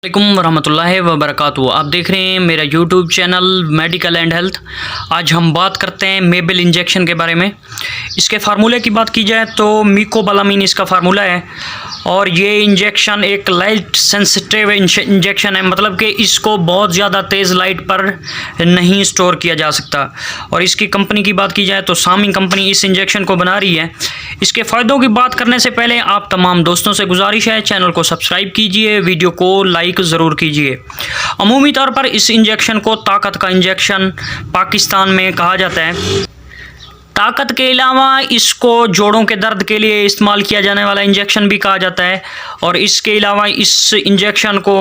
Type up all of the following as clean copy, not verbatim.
अस्सलामुअलैकुम वरहमतुल्लाहि वबरकातुहू। आप देख रहे हैं मेरा YouTube channel medical and health. आज हम बात करते हैं मेबल इंजेक्शन के बारे में। इसके फार्मूले की बात की जाए तो मिकोबालामीन इसका फार्मूला है और ये इंजेक्शन एक लाइट सेंसिटिव इंजेक्शन है, मतलब कि इसको बहुत ज़्यादा तेज़ लाइट पर नहीं स्टोर किया जा सकता। और इसकी कंपनी की बात की जाए तो सामी कंपनी इस इंजेक्शन को बना रही है। इसके फ़ायदों की बात करने से पहले आप तमाम दोस्तों से गुजारिश है चैनल को सब्सक्राइब कीजिए, वीडियो को लाइक ज़रूर कीजिए। अमूमी तौर पर इस इंजेक्शन को ताकत का इंजेक्शन पाकिस्तान में कहा जाता है। ताकत के अलावा इसको जोड़ों के दर्द के लिए इस्तेमाल किया जाने वाला इंजेक्शन भी कहा जाता है। और इसके अलावा इस इंजेक्शन को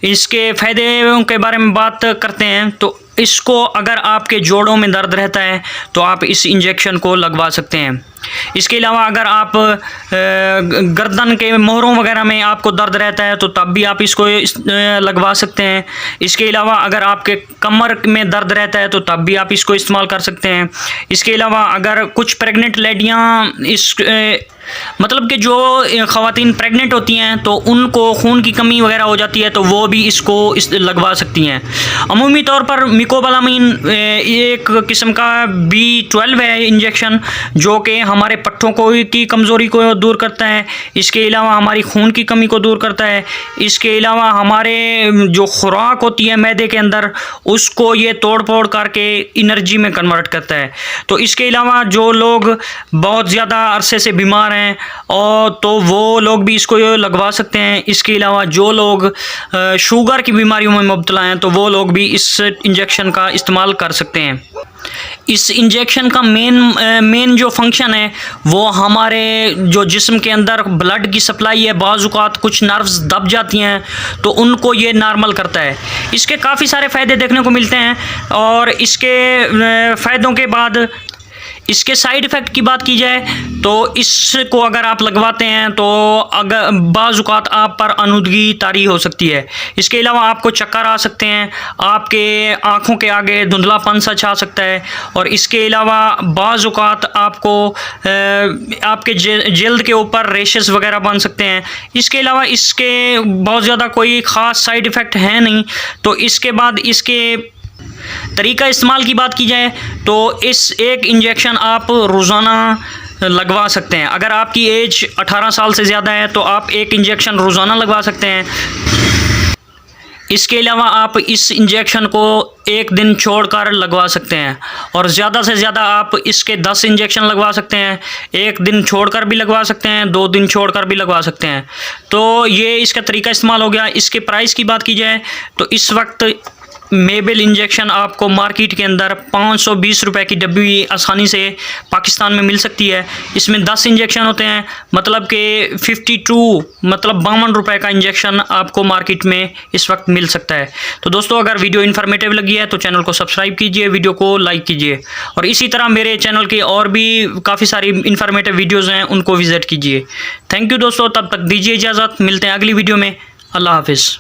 इसके फ़ायदों के बारे में बात करते हैं तो इसको अगर आपके जोड़ों में दर्द रहता है तो आप इस इंजेक्शन को लगवा सकते हैं। इसके अलावा अगर आप गर्दन के मोहरों वगैरह में आपको दर्द रहता है तो तब भी आप इसको लगवा सकते हैं। इसके अलावा अगर आपके कमर में दर्द रहता है तो तब भी आप इसको इस्तेमाल कर सकते हैं। इसके अलावा अगर कुछ प्रेग्नेंट लेडियाँ मतलब कि जो ख़वातीन प्रेग्नेंट होती हैं तो उनको खून की कमी वगैरह हो जाती है तो वो भी इसको लगवा सकती हैं। अमूमी तौर पर मिकोबालामीन एक किस्म का B12 है इंजेक्शन, जो कि हमारे पट्ठों की कमज़ोरी को दूर करता है। इसके अलावा हमारी खून की कमी को दूर करता है। इसके अलावा हमारे जो खुराक होती है मैदे के अंदर उसको ये तोड़ फोड़ करके एनर्जी में कन्वर्ट करता है। तो इसके अलावा जो लोग बहुत ज़्यादा अरसे से बीमार हैं और तो वो लोग भी इसको लगवा सकते हैं। इसके अलावा जो लोग शुगर की बीमारियों में मुब्तला हैं तो वो लोग भी इस इंजेक्शन का इस्तेमाल कर सकते हैं। इस इंजेक्शन का मेन जो फंक्शन है वो हमारे जो जिस्म के अंदर ब्लड की सप्लाई है, बाज़ औक़ात कुछ नर्व्स दब जाती हैं तो उनको ये नॉर्मल करता है। इसके काफ़ी सारे फ़ायदे देखने को मिलते हैं। और इसके फ़ायदों के बाद इसके साइड इफ़ेक्ट की बात की जाए तो इसको अगर आप लगवाते हैं तो अगर बाज़ औक़ात आप पर आलूदगी तारी हो सकती है। इसके अलावा आपको चक्कर आ सकते हैं, आपके आँखों के आगे धुंधलापन सा छा सकता है। और इसके अलावा बाज़ औक़ात आपको आपके जल्द के ऊपर रेशेस वगैरह बन सकते हैं। इसके अलावा इसके बहुत ज़्यादा कोई ख़ास साइड इफ़ेक्ट है नहीं। तो इसके बाद इसके तरीका इस्तेमाल की बात की जाए तो इस एक इंजेक्शन आप रोज़ाना लगवा सकते हैं। अगर आपकी एज 18 साल से ज़्यादा है तो आप एक इंजेक्शन रोज़ाना लगवा सकते हैं। इसके अलावा आप इस इंजेक्शन को एक दिन छोड़कर लगवा सकते हैं और ज़्यादा से ज़्यादा आप इसके 10 इंजेक्शन लगवा सकते हैं। एक दिन छोड़कर भी लगवा सकते हैं, 2 दिन छोड़कर भी लगवा सकते हैं। तो ये इसका तरीका इस्तेमाल हो गया। इसके प्राइस की बात की जाए तो इस वक्त मेबल इंजेक्शन आपको मार्केट के अंदर 520 रुपए की डब्बी आसानी से पाकिस्तान में मिल सकती है। इसमें 10 इंजेक्शन होते हैं, मतलब कि 52 रुपए का इंजेक्शन आपको मार्केट में इस वक्त मिल सकता है। तो दोस्तों अगर वीडियो इन्फॉर्मेटिव लगी है तो चैनल को सब्सक्राइब कीजिए, वीडियो को लाइक कीजिए और इसी तरह मेरे चैनल की और भी काफ़ी सारी इन्फॉर्मेटिव वीडियोज़ हैं उनको विज़िट कीजिए। थैंक यू दोस्तों, तब तक दीजिए इजाज़त, मिलते हैं अगली वीडियो में। अल्लाह हाफिज़।